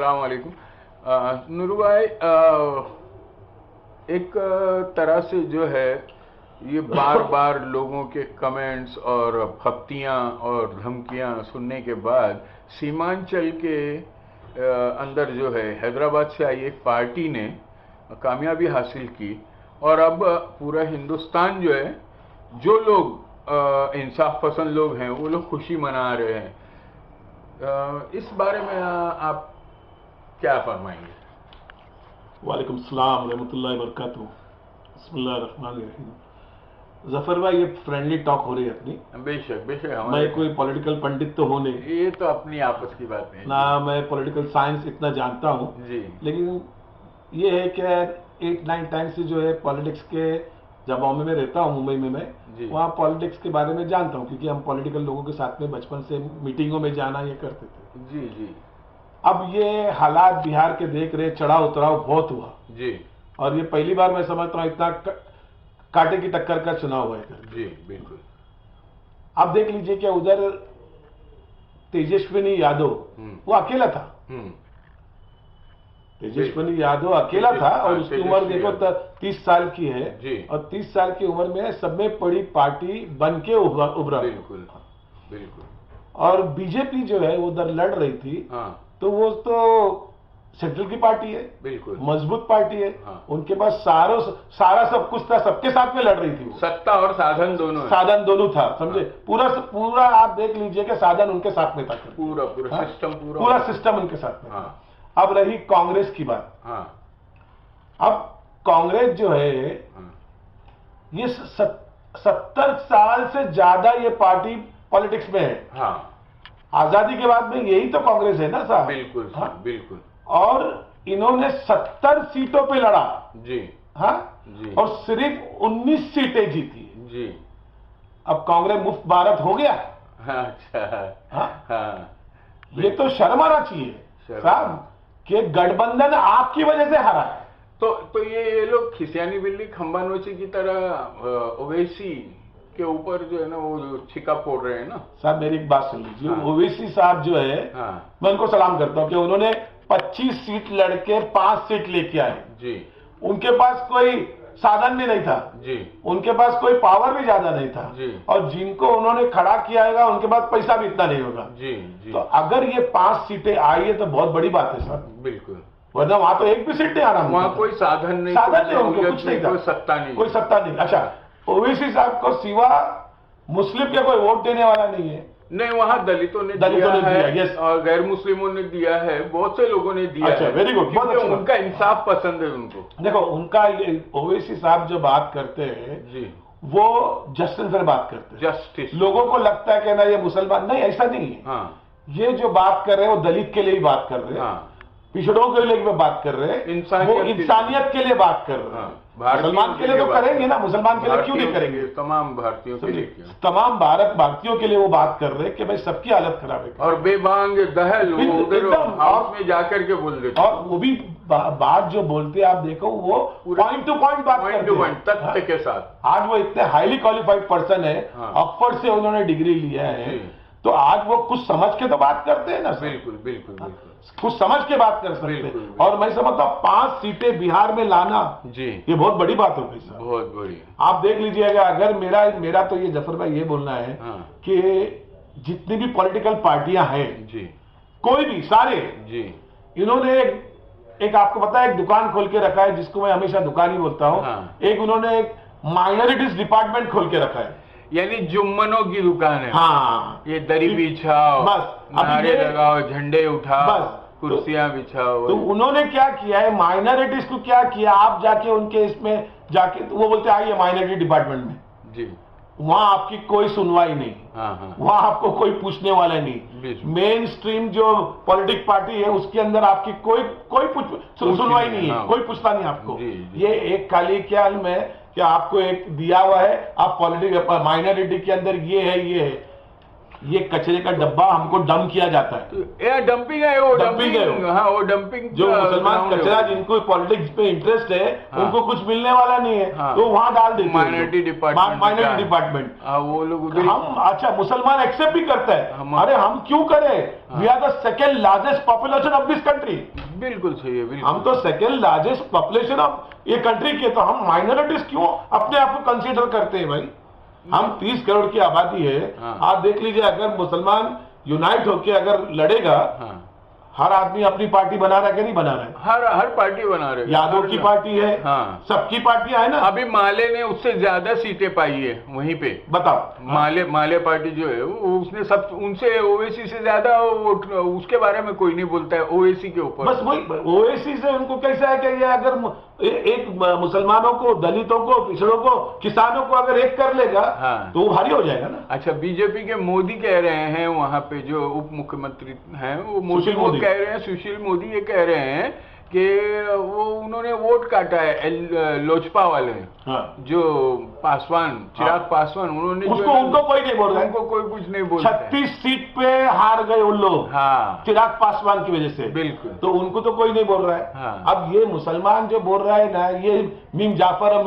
अस्सलाम वालेकुम। नूरू भाई, एक तरह से जो है ये बार बार लोगों के कमेंट्स और फप्तियाँ और धमकियाँ सुनने के बाद सीमांचल के अंदर जो है हैदराबाद से आई एक पार्टी ने कामयाबी हासिल की और अब पूरा हिंदुस्तान जो है, जो लोग इंसाफ पसंद लोग हैं वो लोग खुशी मना रहे हैं। इस बारे में आप क्या फरमाएंगे? वालेकुम सलाम रहमतुल्लाहि व बरकातहू। बिस्मिल्लाहिर रहमानिर रहीम। जफर भाई, ये फ्रेंडली टॉक हो रही है अपनी। बेशक बेशक। मैं कोई पॉलिटिकल पंडित तो हूँ नहीं, ये तो अपनी आपस की बात है ना मैं पॉलिटिकल साइंस इतना जानता हूँ जी। लेकिन ये है कि 8-9 टाइम से जो है पॉलिटिक्स के, जब बॉम्बे में रहता हूँ, मुंबई में मैं वहाँ पॉलिटिक्स के बारे में जानता हूँ, क्योंकि हम पॉलिटिकल लोगों के साथ में बचपन से मीटिंगों में जाना ये करते थे। जी जी। अब ये हालात बिहार के देख रहे, चढ़ाव उतराव बहुत हुआ जी। और ये पहली बार मैं समझता हूँ इतना कांटे की टक्कर का चुनाव हुआ है। जी बिल्कुल। आप देख लीजिए कि उधर तेजस्विनी यादव वो अकेला था। तेजस्विनी यादव अकेला था और उसकी उम्र देखो 30 साल की है जी। और 30 साल की उम्र में सब में बड़ी पार्टी बन के उभरा। बिल्कुल बिल्कुल। और बीजेपी जो है उधर लड़ रही थी। हाँ। तो वो तो सेंट्रल की पार्टी है, बिल्कुल मजबूत पार्टी है। हाँ। उनके पास सारा सब कुछ था, सबके साथ में लड़ रही थी वो। सत्ता और साधन दोनों है। साधन दोनों था, समझे। हाँ। पूरा आप देख लीजिए कि साधन उनके साथ में था। पूरा सिस्टम पूरा सिस्टम उनके साथ में। हाँ। अब रही कांग्रेस की बात। हाँ। अब कांग्रेस जो है ये 70 साल से ज्यादा ये पार्टी पॉलिटिक्स में है। हाँ। आजादी के बाद में यही तो कांग्रेस है ना साहब। बिल्कुल। हाँ बिल्कुल। और इन्होंने 70 सीटों पे लड़ा जी। हाँ जी। और सिर्फ 19 सीटें जीती जी। अब कांग्रेस मुफ्त भारत हो गया। अच्छा। हाँ। ये तो शर्म आना चाहिए साहब कि गठबंधन आपकी वजह से हारा है। तो ये लोग खिसियानी बिल्ली खंबा नोची की तरह ओवैसी के ऊपर जो है ना वो छिका फोड़ रहे हैं ना। साहब मेरी एक बात सुन लीजिए। हाँ। ओवैसी साहब जो है मैं उनको सलाम करता हूं कि उन्होंने 25 सीट लड़के 5 सीट लेके आए जी। उनके पास कोई साधन भी नहीं था जी। उनके पास कोई पावर भी ज्यादा नहीं था जी। और जिनको उन्होंने खड़ा किया है उनके पास पैसा भी इतना नहीं होगा जी जी। तो अगर ये 5 सीटें आई है तो बहुत बड़ी बात है सर। बिल्कुल। वरना वहां तो एक भी सीट नहीं आ रहा। वहां कोई साधन नहीं, उनको कुछ नहीं था, कोई सत्ता नहीं, कोई सत्ता नहीं। अच्छा, ओवैसी साहब को सिवा मुस्लिम के कोई वोट देने वाला नहीं है। नहीं, वहां दलितों ने दिया है और गैर मुस्लिमों ने दिया है, बहुत से लोगों ने दिया है। Very good. उनका इंसाफ पसंद है उनको। देखो उनका ओवैसी साहब जो बात करते हैं जी वो जस्टिस पर बात करते हैं। जस्टिस। लोगों को लगता है कि ना ये मुसलमान, नहीं ऐसा नहीं है। हाँ। ये जो बात कर रहे हैं वो दलित के लिए ही बात कर रहे हैं। हाँ। पिछड़ों के लिए बात कर रहे हैं, वो इंसानियत के लिए बात कर रहे हैं। मुसलमान के लिए तो करेंगे ना, मुसलमान के लिए क्यों नहीं करेंगे? तमाम भारतीयों के लिए, तमाम भारतीयों के लिए वो बात कर रहे हैं कि भाई सबकी हालत खराब है। और बेबांग दहल हाउस में जाकर के बोल देते, और वो भी बात जो बोलते हैं आप देखो वो पॉइंट टू पॉइंट बात करते हैं, तथ्य के साथ। आज वो इतने हाईली क्वालिफाइड पर्सन है, ऑक्सफोर्ड से उन्होंने डिग्री लिया है, तो आज वो कुछ समझ के तो बात करते हैं ना। बिल्कुल बिल्कुल बिल्कुल कुछ समझ के बात कर सकते हैं। और मैं समझता हूं 5 सीटें बिहार में लाना जी ये बहुत बड़ी बात हो गई सर। बहुत बड़ी। आप देख लीजिएगा, अगर मेरा तो ये जफर भाई ये बोलना है कि जितनी भी पॉलिटिकल पार्टियां हैं जी, कोई भी सारे जी, इन्होंने एक आपको पता है एक दुकान खोल के रखा है, जिसको मैं हमेशा दुकान ही बोलता हूं। एक उन्होंने एक माइनॉरिटीज डिपार्टमेंट खोल के रखा है, यानी जुम्मनों की दुकान है। हाँ, ये दरी बिछाओ, बस नारे लगाओ, झंडे उठाओ, बस कुर्सियां बिछाओ। तो उन्होंने क्या किया है, माइनॉरिटीज को क्या किया, आप जाके उनके इसमें जाके वो बोलते आइए माइनॉरिटी डिपार्टमेंट में जी, वहां आपकी कोई सुनवाई नहीं। वहां आपको कोई पूछने वाला नहीं। मेन स्ट्रीम जो पॉलिटिक पार्टी है उसके अंदर आपकी कोई सुनवाई नहीं है, कोई पूछता नहीं आपको। ये एक खाली ख्याल में कि आपको एक दिया हुआ है, आप पॉलिटिक माइनॉरिटी के अंदर ये है ये कचरे का डब्बा हमको डंप किया जाता है। ये डंपिंग है, वो डंपिंग है। हाँ, वो डंपिंग। जो मुसलमान कचरा जिनको पॉलिटिक्स पे इंटरेस्ट है, उनको कुछ मिलने वाला नहीं है, तो वहां डाल देते हैं माइनॉरिटी डिपार्टमेंट। वो लोग हम अच्छा मुसलमान एक्सेप्ट भी करते हैं। अरे हम क्यों करें? We are the second largest population of this country. बिल्कुल सही है, बिल्कुल। हम तो सेकेंड लार्जेस्ट पॉपुलेशन ऑफ ये कंट्री के, तो हम माइनॉरिटीज क्यों अपने आप को कंसीडर करते हैं भाई? हम 30 करोड़ की आबादी है। आप देख लीजिए, अगर मुसलमान यूनाइट होकर अगर लड़ेगा, हर आदमी अपनी पार्टी बना रहा है कि नहीं बना रहा है? हर पार्टी बना रहे। यादव की पार्टी है, सबकी पार्टियां है ना। अभी माले ने उससे ज्यादा सीटें पाई है वहीं पे। बताओ, माले पार्टी जो है उसने सब उनसे ओवैसी से ज्यादा वोट, उसके बारे में कोई नहीं बोलता है ओवैसी के ऊपर। बस वही ओवैसी से उनको कैसा है कि ये अगर एक मुसलमानों को, दलितों को, पिछड़ों को, किसानों को अगर एक कर लेगा, तो वो भारी हो जाएगा ना। अच्छा, बीजेपी के मोदी कह रहे हैं, वहां पे जो उप मुख्यमंत्री हैं वो मोदी कह रहे हैं, सुशील मोदी ये कह रहे हैं कि वो उन्होंने वोट काटा है लोजपा वाले, जो पासवान, चिराग पासवान, उन्होंने उनको कोई नहीं बोल रहा है, उनको कोई कुछ नहीं बोल रहा है। 36 सीट पे हार गए उन लोग, चिराग पासवान की वजह से। बिल्कुल। तो उनको तो कोई नहीं बोल रहा है। अब ये मुसलमान जो बोल रहा है ना, ये मीर जाफर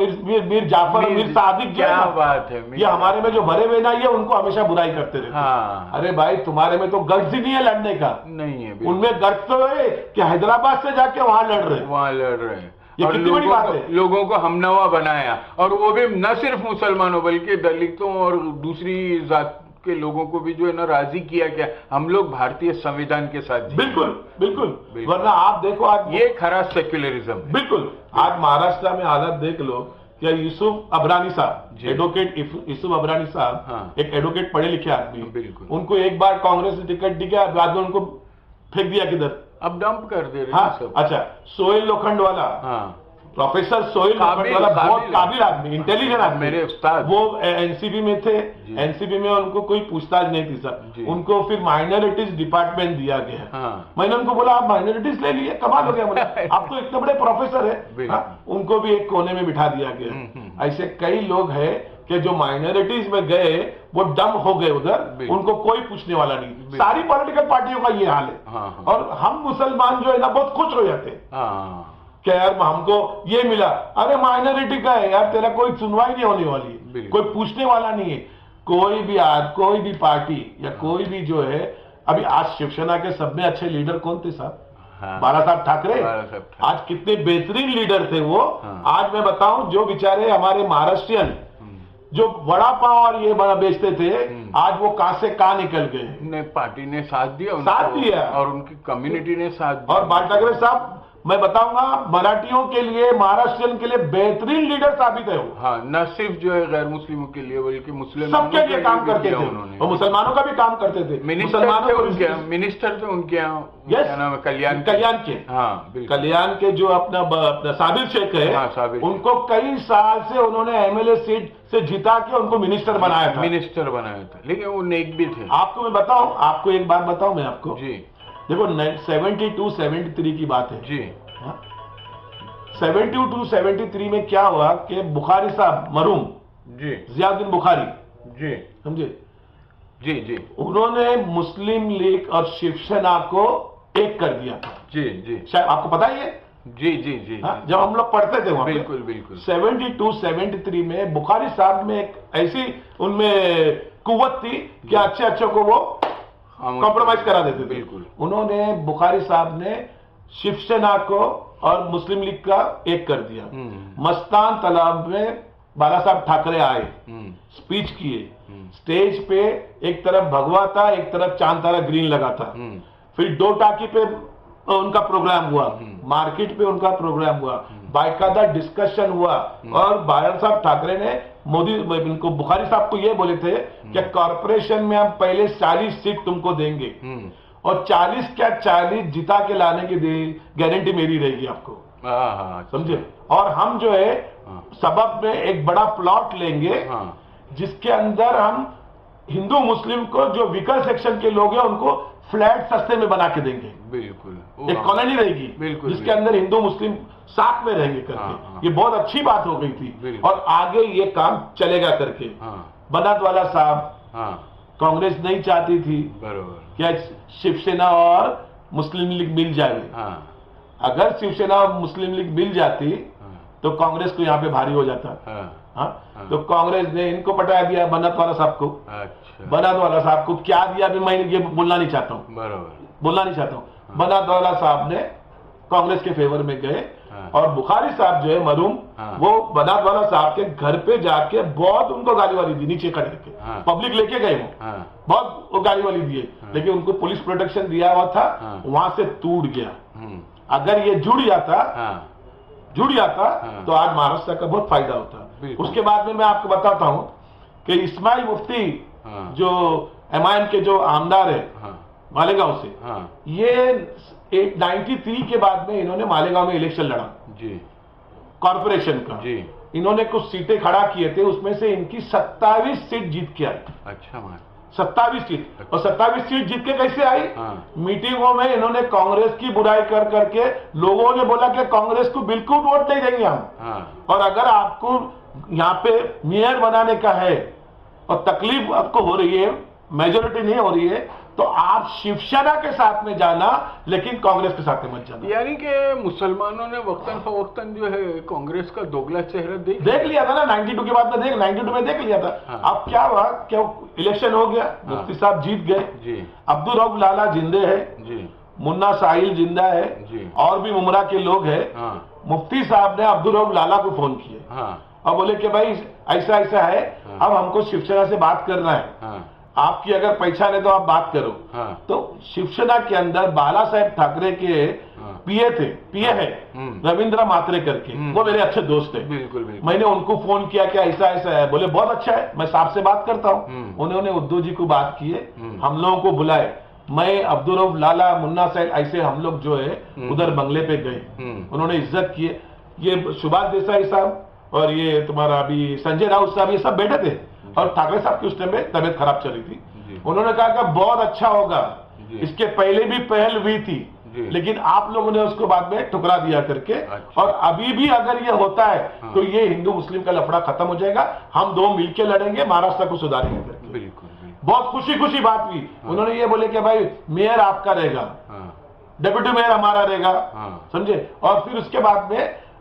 मीर सादिक, क्या बात है, ये हमारे में जो भरे हुए ना, ये उनको हमेशा बुराई करते रहते। अरे भाई, तुम्हारे में तो गट्स ही नहीं है लड़ने का। नहीं है। उनमें गट्स तो है कि हैदराबाद से जाके वहां लड़ रहे हैं। ये कितनी बड़ी बात है। लोगों को हमनवा बनाया, और वो भी न सिर्फ मुसलमानों बल्कि दलितों और दूसरी जात के लोगों को भी जो है ना राजी किया गया। हम लोग भारतीय संविधान के साथ। बिल्कुल। वरना आप देखो, आज ये खरा सेक्युलरिज्म। बिल्कुल। आज महाराष्ट्र में हालत देख लो, क्या यूसुफ अबरानी साहब, एडवोकेट यूसुफ अबरानी साहब, एक एडवोकेट पढ़े लिखे आदमी, बिल्कुल। उनको एक बार कांग्रेस ने टिकट दिया, बाद में उनको फेंक दिया किधर, अब डंप कर दे रहे हैं सब। अच्छा, सोहेल लोखंडवाला, प्रोफेसर सोहेल लोखंडवाला बहुत काबिल आदमी, इंटेलिजेंट आदमी, मेरे उस्ताद, वो एनसीबी में थे। एनसीबी में उनको कोई पूछताछ नहीं थी सर, उनको फिर माइनॉरिटीज डिपार्टमेंट दिया गया। मैंने उनको बोला, आप माइनॉरिटीज ले लिए, कमाल हो गया। बोला आप तो इतने बड़े प्रोफेसर है। उनको भी एक कोने में बिठा दिया गया। ऐसे कई लोग हैं कि जो माइनॉरिटीज में गए वो डम हो गए उधर, उनको कोई पूछने वाला नहीं। सारी पॉलिटिकल पार्टियों का ये हाल है। और हम मुसलमान जो है ना बहुत खुश हो जाते हैं कि यार हमको ये मिला। अरे माइनॉरिटी का है यार, तेरा कोई सुनवाई नहीं होने वाली है, कोई पूछने वाला नहीं है। कोई भी पार्टी या कोई भी जो है, अभी आज शिवसेना के सब में अच्छे लीडर कौन थे साहब? बाला साहब ठाकरे। आज कितने बेहतरीन लीडर थे वो। आज मैं बताऊं, जो बेचारे हमारे महाराष्ट्रियन जो वड़ा पाव और ये बड़ा बेचते थे, आज वो कहां से कहां निकल गए। पार्टी ने साथ दिया, और उनकी कम्युनिटी ने साथ दिया। और बाल ठाकरे साहब, मैं बताऊंगा, मराठियों के लिए, महाराष्ट्रियन के लिए बेहतरीन लीडर साबित है वो। न सिर्फ जो है गैर मुस्लिमों के लिए बल्कि मुस्लिम सबके लिए काम करते थे उन्होंने, और मुसलमानों का भी काम करते थे। मिनिस्टर थे उनके यहाँ, क्या नाम है, कल्याण के। कल्याण के जो अपना साबिर शेख है, उनको कई साल से उन्होंने एमएलए सीट से जिता के उनको मिनिस्टर बनाया था। लेकिन वो नेक भी थे। आपको मैं बताऊं, आपको एक बात बताऊं मैं आपको जी। देखो 72-73 की बात है जी। 72-73 में क्या हुआ कि बुखारी साहब, मरूम जी, जियाउद्दीन बुखारी जी, समझे जी, उन्होंने मुस्लिम लीग और शिवसेना को एक कर दिया था। जी। शायद आपको पता ही है। जी। जब हम लोग पढ़ते थे वहां, बिल्कुल। 72-73 में बुखारी साहब में एक ऐसी उनमें कुव्वत थी कि अच्छे को वो कॉम्प्रोमाइज करा देते थे। बिल्कुल। उन्होंने, बुखारी साहब ने शिवसेना को और मुस्लिम लीग का एक कर दिया। मस्तान तालाब में बाला साहब ठाकरे आए, स्पीच किए, स्टेज पे एक तरफ भगवा था, एक तरफ चांद तारा ग्रीन लगा था। फिर दो टाकी पे उनका प्रोग्राम हुआ, मार्केट पे उनका प्रोग्राम हुआ, बाकायदा डिस्कशन हुआ। और बाला साहब ठाकरे ने मोदी इनको, बुखारी साहब को ये बोले थे कि कॉर्पोरेशन में हम पहले 40 सीट तुमको देंगे, और 40 क्या 40 जिता के लाने की गारंटी मेरी रहेगी आपको। समझे? और हम जो है सबब में एक बड़ा प्लॉट लेंगे, जिसके अंदर हम हिंदू मुस्लिम को, जो वीकर सेक्शन के लोग हैं, उनको फ्लैट सस्ते में बना के देंगे। बिल्कुल। एक कॉलोनी रहेगी जिसके अंदर हिंदू मुस्लिम साथ में रहेंगे करके। ये बहुत अच्छी बात हो गई थी, और आगे ये काम चलेगा करके। बनात वाला साहब, कांग्रेस नहीं चाहती थी कि शिवसेना और मुस्लिम लीग मिल जाए। अगर शिवसेना और मुस्लिम लीग मिल जाती तो कांग्रेस को यहाँ पे भारी हो जाता। तो कांग्रेस ने इनको पटा दिया, बनात वाला साहब को। बनात वाला साहब को क्या दिया भी मैं ये बोलना नहीं चाहता हूँ, बोलना नहीं चाहता हूँ। बनात वाला साहब ने कांग्रेस के फेवर में गए और बुखारी साहब जो है मरूम, वो बनात वाला साहब के घर पे जाके बहुत उनको गाली वाली दी, नीचे खड़े करके। पब्लिक लेके गए वो, बहुत वो गाली वाली दिए, लेकिन उनको पुलिस प्रोटेक्शन दिया हुआ था, वहां से टूट गया। अगर ये जुड़ जाता तो आज महाराष्ट्र का बहुत फायदा होता। उसके बाद में मैं आपको बताता हूं कि इस्माइल मुफ्ती जो एमआईएम के जो आमदार है मालेगांव से, ये 93 के बाद में इन्होंने मालेगांव में इलेक्शन लड़ा कॉर्पोरेशन का। इन्होंने कुछ सीटें खड़ा किए थे, उसमें से इनकी 27 सीट जीत के आई। अच्छा, 27 सीट। और 27 सीट जीत के कैसे आई? मीटिंगों में इन्होंने कांग्रेस की बुराई कर करके लोगों ने बोला कि कांग्रेस को बिल्कुल वोट नहीं देंगे हम, और अगर आपको यहाँ पे मेयर बनाने का है और तकलीफ आपको हो रही है, मेजोरिटी नहीं हो रही है, तो आप शिवसेना के साथ में जाना, लेकिन कांग्रेस के साथ में मत जाना। यानी कि मुसलमानों ने वक्तन फवक्तन जो है कांग्रेस का दोगला चेहरा देख लिया था ना। 92 के बाद में 92 में देख लिया था। अब क्या हुआ, क्या इलेक्शन हो गया, मुफ्ती साहब जीत गए, अब्दुल रऊफ लाला जिंदे है, मुन्ना साहिल जिंदा है, और भी उमरा के लोग हैं। मुफ्ती साहब ने अब्दुल रऊफ लाला को फोन किया और बोले कि भाई ऐसा ऐसा है, अब हमको शिवसेना से बात करना है, आपकी अगर पहचान है तो आप बात करो। तो शिवसेना के अंदर बाला साहेब ठाकरे के पीए है रविंद्र मात्रे करके, वो मेरे अच्छे दोस्त है। बिल्कुल। मैंने उनको फोन किया कि ऐसा ऐसा है, बोले बहुत अच्छा है, मैं साहब से बात करता हूँ। उन्होंने उद्धव जी को बात किए, हम लोगों को बुलाए, मैं अब्दुल रऊफ लाला, मुन्ना साहिब, ऐसे हम लोग जो है उधर बंगले पे गए। उन्होंने इज्जत की। ये सुभाष देसाई साहब और ये तुम्हारा अभी संजय राउत साहब, ये सब बैठे थे, और ठाकरे साहब की उस टाइम में तबियत खराब चल रही थी। उन्होंने कहा कि बहुत अच्छा होगा, इसके पहले भी पहल हुई थी, लेकिन आप लोगों ने उसको बाद में ठुकरा दिया करके। और अभी भी अगर ये होता है तो ये हिंदू मुस्लिम का लफड़ा खत्म हो जाएगा, हम दो मिलकर लड़ेंगे, महाराष्ट्र को सुधारेंगे करके। बिल्कुल। बहुत खुशी बात हुई। उन्होंने ये बोले कि भाई मेयर आपका रहेगा, डेप्यूटी मेयर हमारा रहेगा, समझे। और फिर उसके बाद में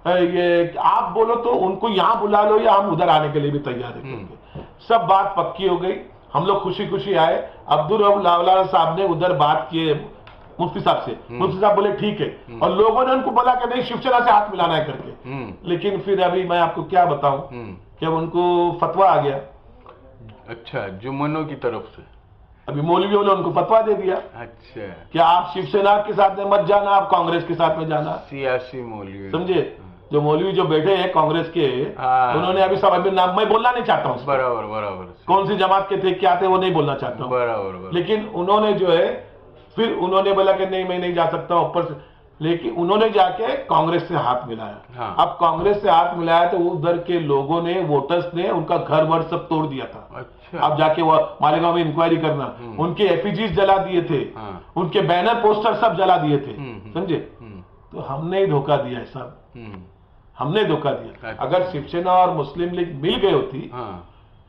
ये आप बोलो तो उनको यहां बुला लो, या हम उधर आने के लिए भी तैयार है। सब बात पक्की हो गई, हम लोग खुशी आए। अब्दुल रऊफ लाला साहब ने उधर बात किए मुफ्ती साहब से, मुफ्ती साहब बोले ठीक है, और लोगों ने उनको बोला कि नहीं शिवसेना से हाथ मिलाना है करके। लेकिन फिर अभी मैं आपको क्या बताऊं कि उनको फतवा आ गया। अच्छा, जुम्मनों की तरफ से अभी मौलवियों ने उनको फतवा दे दिया। अच्छा, कि आप शिवसेना के साथ में मत जाना, आप कांग्रेस के साथ में जाना। सियासी मौलवी, समझे, जो मौलवी जो बैठे हैं कांग्रेस के, उन्होंने अभी सब, अभी नाम मैं बोलना नहीं चाहता हूँ, बराबर कौन सी जमात के थे, क्या थे, वो नहीं बोलना चाहता हूँ, बराबर। लेकिन उन्होंने जो है फिर उन्होंने बोला कि नहीं मैं नहीं जा सकता ऊपर से, लेकिन उन्होंने जाके कांग्रेस से हाथ मिलाया। अब कांग्रेस से हाथ मिलाया तो उधर के लोगों ने, वोटर्स ने उनका घर वर सब तोड़ दिया था। अच्छा। अब जाके वो मालेगांव में इंक्वायरी करना, उनके एफिजीज जला दिए थे, उनके बैनर पोस्टर सब जला दिए थे, समझे। तो हमने ही धोखा दिया है साहब, हमने धोखा दिया। अगर शिवसेना और मुस्लिम लीग मिल गई होती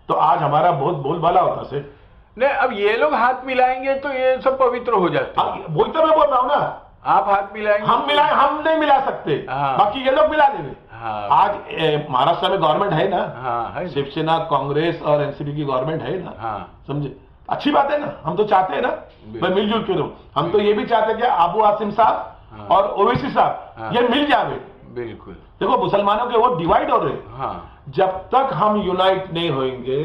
तो आज हमारा बहुत बोलबाला होता से। नहीं, अब ये लोग हाथ मिलाएंगे तो ये सब पवित्र हो जाते। वही तो मैं बोल रहा हूँ ना, आप हाथ मिलाएंगे, हम नहीं मिला सकते, बाकी ये लोग मिला देंगे। आज महाराष्ट्र में गवर्नमेंट है ना, शिवसेना, कांग्रेस और एनसीपी की गवर्नमेंट है ना, समझे, अच्छी बात है ना। हम तो चाहते हैं ना मैं मिलजुल के रहूं। हम तो ये भी चाहते हैं कि अबू आसिम साहब और ओवैसी साहब ये मिल जावे। बिल्कुल। देखो मुसलमानों के वोट डिवाइड हो रहे, जब तक हम यूनाइट नहीं होंगे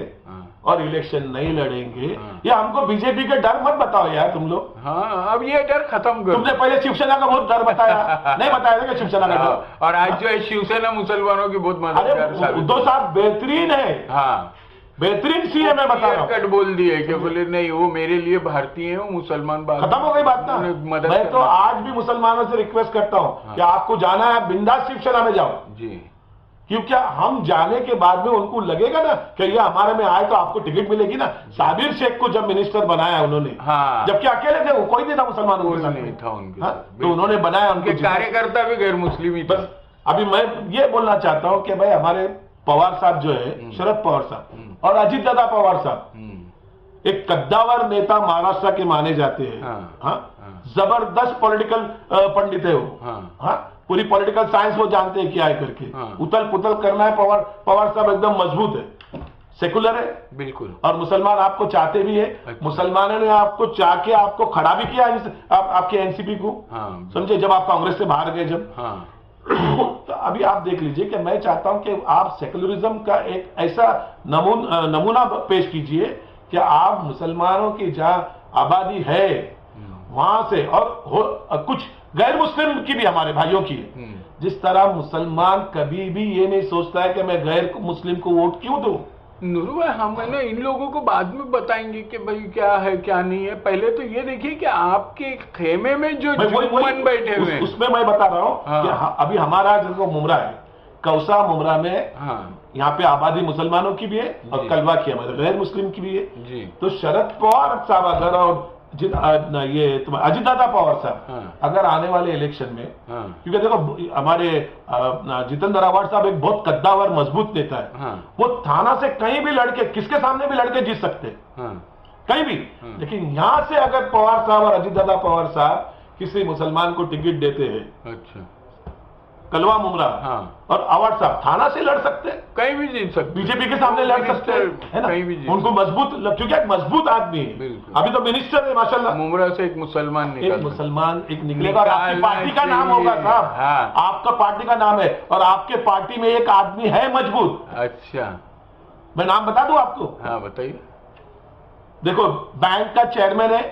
और इलेक्शन नहीं लड़ेंगे, या हमको बीजेपी का डर मत बताओ यार तुम लोग। अब ये डर खत्म करो। तुमने पहले शिवसेना का बहुत डर बताया, नहीं बताया था कि शिवसेना का डर। और आज जो है शिवसेना मुसलमानों की बहुत मदद, उद्धव साहब बेहतरीन है, बेहतरीन सीएम है, बता रहा हूं। कट बोल दिए कि बोले नहीं वो मेरे लिए भारतीय है, वो मुसलमान बात खत्म हो गई बात ना। मैं तो आज भी मुसलमानों से रिक्वेस्ट करता हूं कि आपको जाना है बिंदास शिवसेना में जाओ जी, क्योंकि हम जाने के बाद में उनको लगेगा ना कि ये हमारे में आए तो आपको टिकट मिलेगी ना। साबिर शेख को जब मिनिस्टर बनाया उन्होंने, जबकि अकेले थे, वो कोई नहीं था मुसलमानों के साथ, नहीं था उनके, तो उन्होंने बनाया, उनके कार्यकर्ता भी गैर मुस्लिम ही। बस अभी मैं ये बोलना चाहता हूं कि भाई हमारे पवार साहब जो है, शरद पवार साहब और अजीत दादा पवार साहब, एक कद्दावर नेता महाराष्ट्र के माने जाते हैं। जबरदस्त पॉलिटिकल पंडित है वो। हाँ, पूरी पॉलिटिकल साइंस वो जानते हैं क्या है करके। उथल पुथल करना है, पवार साहब एकदम मजबूत है, सेकुलर है बिल्कुल, और मुसलमान आपको चाहते भी है। अच्छा। मुसलमानों ने आपको चाह के आपको खड़ा भी किया आपके एनसीपी को। समझे, जब आप कांग्रेस से बाहर गए जब। तो अभी आप देख लीजिए कि मैं चाहता हूं कि आप सेकुलरिज्म का एक ऐसा नमूना पेश कीजिए कि आप मुसलमानों की जहां आबादी है वहां से, और कुछ गैर मुस्लिम की भी, हमारे भाइयों की, जिस तरह मुसलमान कभी भी ये नहीं सोचता है कि मैं गैर मुस्लिम को वोट क्यों दूं। नूरू भाई, हम ना इन लोगों को बाद में बताएंगे कि भाई क्या है क्या नहीं है। पहले तो ये देखिए कि आपके खेमे में जो जुम्मन बैठे हुए हैं, उसमें मैं बता रहा हूँ कि अभी हमारा जो मुमरा है, कौसा मुमरा में, यहाँ पे आबादी मुसलमानों की भी है और कलवा की हमारे गैर मुस्लिम की भी है। तो शरद पवार साहब अगर, और ये अजित दादा पवार साहब अगर आने वाले इलेक्शन में, क्योंकि देखो हमारे जितेंद्र आवाड साहब एक बहुत कद्दावर मजबूत नेता है, वो थाना से कहीं भी लड़के, किसके सामने भी लड़के जीत सकते हैं, कहीं भी। लेकिन यहां से अगर पवार साहब और अजित दादा पवार साहब किसी मुसलमान को टिकट देते हैं, अच्छा, कलवा मुमरा, और आवाड साहब थाना से लड़ सकते हैं, कहीं भी जीत सकते, बीजेपी के सामने लड़ सकते हैं, है ना, कहीं भी जीत, उनको मजबूत, क्योंकि एक मजबूत आदमी है। अभी तो मिनिस्टर है माशाल्लाह, मुमरा से एक मुसलमान निकलेगा, और आपकी पार्टी का नाम होगा साहब, आपका पार्टी का नाम है, और आपके पार्टी में एक आदमी है मजबूत। अच्छा, मैं नाम बता दूं आपको? हाँ बताइए। देखो, बैंक का चेयरमैन है,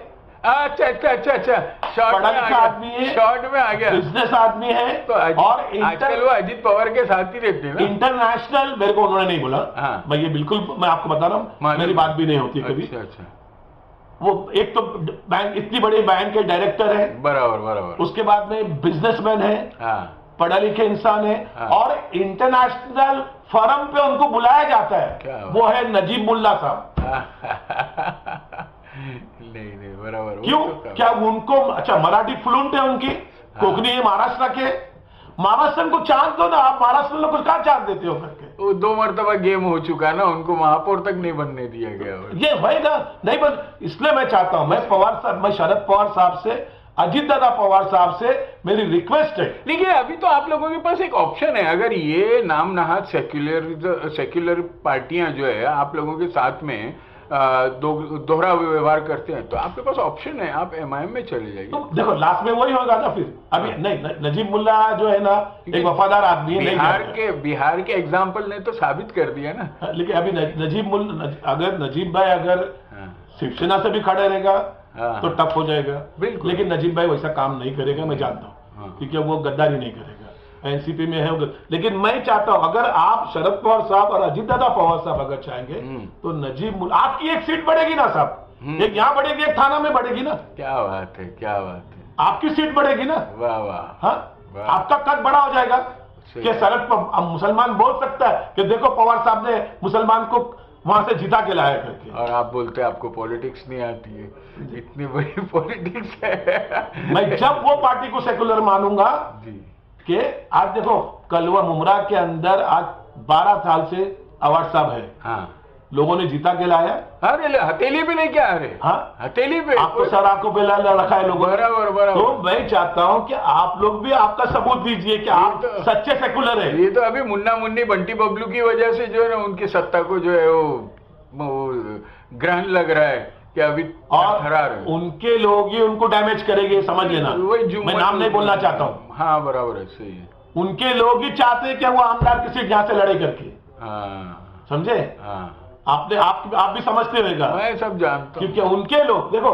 अच्छा, पढ़ा लिखा आदमी है, शॉर्ट में आ गया, बिजनेस आदमी है, तो और आजकल वो अजित पवार के साथ ही रहते हैं ना। इंटरनेशनल, मेरे को उन्होंने नहीं बोला, मैं ये बिल्कुल, मैं आपको बता रहा हूँ, मेरी बात भी नहीं होती कभी। अच्छा, वो एक तो बैंक, इतनी बड़ी बैंक के डायरेक्टर है, बराबर, उसके बाद में बिजनेसमैन है, पढ़ा लिखे इंसान है, और इंटरनेशनल फोरम पे उनको बुलाया जाता है, वो है नजीब मुल्ला साहब। नहीं, बराबर। क्यों? क्या उनको, अच्छा, मराठी फ्लुएंट है उनकी, कोंकणी है महाराष्ट्र के, महाराष्ट्र को चांस दो ना, आप महाराष्ट्र में कुछ कहा चांस देते हो करके। वो 2 मरतबा गेम हो चुका है ना, उनको महापौर तक नहीं बनने दिया गया। ये होएगा नहीं बन, इसलिए मैं चाहता हूं, मैं शरद पवार साहब से, अजित दादा पवार साहब से मेरी रिक्वेस्ट है। देखिए, अभी तो आप लोगों के पास एक ऑप्शन है, अगर ये नाम नहाद सेक्युलर पार्टियां जो है आप लोगों के साथ में दोहरा व्यवहार करते हैं, तो आपके पास ऑप्शन है, आप एमआईएम में चले जाइए। तो देखो, लास्ट में वही होगा ना फिर। अभी नहीं, नजीब मुल्ला जो है ना, एक वफादार आदमी है, बिहार के एग्जाम्पल ने तो साबित कर दिया ना। लेकिन अभी नजीब भाई अगर शिवसेना से भी खड़े रहेगा तो टफ हो जाएगा, लेकिन नजीब भाई वैसा काम नहीं करेगा, मैं जानता हूँ, क्योंकि वो गद्दारी नहीं करेगा, एनसीपी में है। लेकिन मैं चाहता हूं, अगर आप शरद पवार साहब और अजित दादा पवार साहब अगर चाहेंगे तो नजीब मुल्ला, आपकी एक सीट बढ़ेगी ना साहब, एक यहाँ बढ़ेगी, एक थाना में बढ़ेगी ना। क्या बात है, क्या बात है, आपकी सीट बढ़ेगी ना। वाह वाह, हाँ, आपका कद बड़ा हो जाएगा कि शरद मुसलमान बोल सकता है कि देखो पवार साहब ने मुसलमान को वहां से जिता के लाया करके, और आप बोलते हैं आपको पॉलिटिक्स नहीं आती है, इतनी बड़ी पॉलिटिक्स है। मैं जब वो पार्टी को सेकुलर मानूंगा कि आज देखो, कलवा मुमरा के अंदर आज 12 साल से आवाड साहब है, लोगों ने जीता के लाया। अरे हथेली पे लेके आ रहे, हथेली पे आपको सराखों पे रखा है लोगों। बराबर। तो मैं चाहता हूं कि आप लोग भी आपका सबूत दीजिए कि आप सच्चे सेकुलर है। ये तो अभी मुन्ना मुन्नी बंटी बबलू की वजह से जो है ना, उनकी सत्ता को जो है वो ग्रहण लग रहा है कि अभी, और उनके लोग ही उनको डैमेज करेंगे, समझ लेना। मैं नाम नहीं बोलना चाहता हूँ। हाँ बराबर है, सही है। उनके लोग ही चाहते हैं कि वो आमदार की सीट यहाँ से लड़े करके, समझे? आप भी समझते रहेगा, मैं सब जानता हूँ, क्योंकि उनके लोग, देखो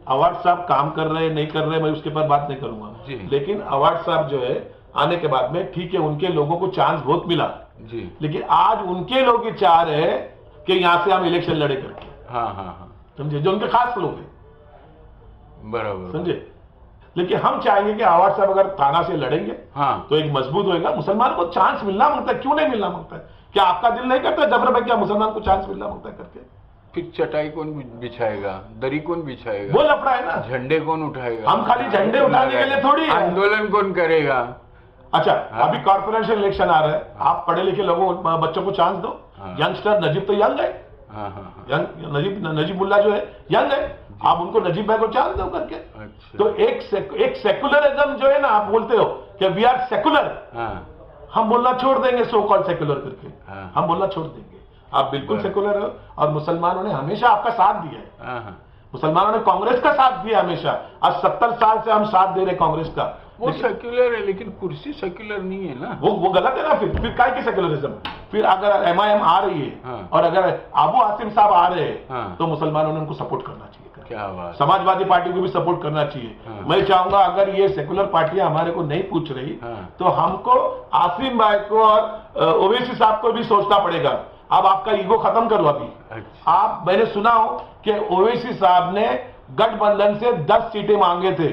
आवाड साहब काम कर रहे नहीं कर रहे, मैं उसके बाद बात नहीं करूंगा, लेकिन आवाड साहब जो है आने के बाद में, ठीक है, उनके लोगों को चांस बहुत मिला जी, लेकिन आज उनके लोग ही चाह रहे हैं कि यहां से हम इलेक्शन लड़े करके। समझे? जो उनके खास लोग हैं, बराबर, समझे? लेकिन हम चाहेंगे कि आवाड साहब अगर थाना से लड़ेंगे तो एक मजबूत होएगा, मुसलमान को चांस मिलना मांगता है, क्यों नहीं मिलना मांगता है? क्या आपका दिल नहीं करता जबर भाई, क्या मुसलमान को चांस मिलना मांगता है करके? फिर चटाई कौन बिछाएगा, दरी कौन बिछाएगा, वो लफड़ा है ना। झंडे कौन उठाएगा? हम खाली झंडे उठाने के लिए थोड़ी, आंदोलन कौन करेगा? अच्छा, अभी कॉर्पोरेशन इलेक्शन आ रहा है, आप पढ़े लिखे लोगों बच्चों को चांस दो, यंगस्टर, नजीब तो यंग है, यंग नजीब मुल्ला जो है यंग है, आप उनको नजीब भाई को चांस दो करके। अच्छा। तो एक सेकुलरिज्म जो है ना, आप बोलते हो कि वी आर सेकुलर, हम बोलना छोड़ देंगे सो कॉल्ड सेकुलर करके, हम बोलना छोड़ देंगे। आप बिल्कुल सेकुलर हो, और मुसलमानों ने हमेशा आपका साथ दिया है। मुसलमानों ने कांग्रेस का साथ दिया हमेशा, आज 70 साल से हम साथ दे रहे कांग्रेस का। वो सेक्युलर है, लेकिन कुर्सी सेक्युलर नहीं है ना, वो गलत है ना। फिर काय की सेक्युलरिज्म? फिर अगर MIM आ रही है और अगर अबू आसिम साहब आ रहे हैं तो मुसलमानों ने उनको सपोर्ट करना चाहिए। क्या बात। समाजवादी पार्टी को भी सपोर्ट करना चाहिए। मैं चाहूंगा अगर ये सेकुलर पार्टियां हमारे को नहीं पूछ रही तो हमको आसिम भाई को और ओवैसी साहब को भी सोचना पड़ेगा। अब आपका ईगो खत्म करो अभी। अच्छा। आप, मैंने सुना हो कि ओवैसी साहब ने गठबंधन से 10 सीटें मांगे थे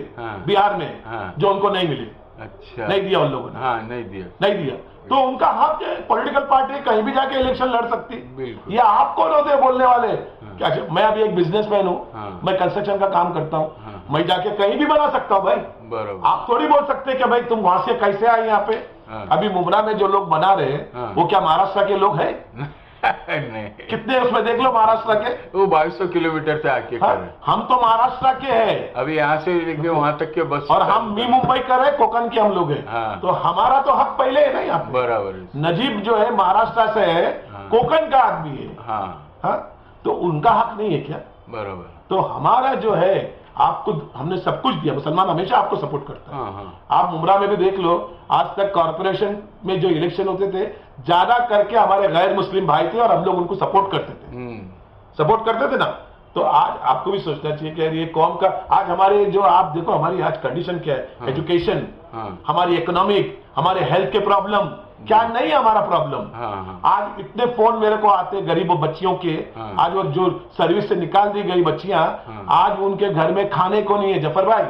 बिहार में, जो उनको नहीं मिली। अच्छा। नहीं दिया उन लोगों ने। नहीं दिया। तो उनका हक है, पॉलिटिकल पार्टी कहीं भी जाके इलेक्शन लड़ सकती। ये आप कौन होते बोलने वाले? क्या मैं अभी एक बिजनेसमैन हूँ, मैं कंस्ट्रक्शन का काम करता हूँ, मैं जाके कहीं भी बना सकता हूँ भाई। बराबर। आप थोड़ी बोल सकते कि भाई तुम वहां से कैसे आए यहाँ पे। अभी मुमरा में जो लोग बना रहे हैं वो क्या महाराष्ट्र के लोग हैं? नहीं। कितने उसमें देख लो महाराष्ट्र के, वो 2200 किलोमीटर से आके कर। हम तो महाराष्ट्र के हैं, अभी यहाँ से लेके वहां तक के बस, और हम भी मुंबई कर रहे, कोकण के हम लोग हैं। तो हमारा तो हक पहले है ना यहाँ पे। बराबर। नजीब जो है महाराष्ट्र से है, कोकण का आदमी है। तो उनका हक नहीं है क्या? बराबर। तो हमारा जो है, आपको हमने सब कुछ दिया, मुसलमान हमेशा आपको सपोर्ट करता है। आप मुमरा में भी देख लो, आज तक कॉर्पोरेशन में जो इलेक्शन होते थे ज्यादा करके हमारे गैर मुस्लिम भाई थे और हम लोग उनको सपोर्ट करते थे ना। तो आज आपको भी सोचना चाहिए कि ये कौम का, आज हमारे जो आप देखो हमारी आज कंडीशन क्या है, एजुकेशन, हमारी इकोनॉमिक, हमारे हेल्थ के प्रॉब्लम क्या नहीं है हमारा प्रॉब्लम। आज इतने फोन मेरे को आते गरीब बच्चियों के, आज वो जो सर्विस से निकाल दी गई बच्चियां, आज उनके घर में खाने को नहीं है। जफर भाई,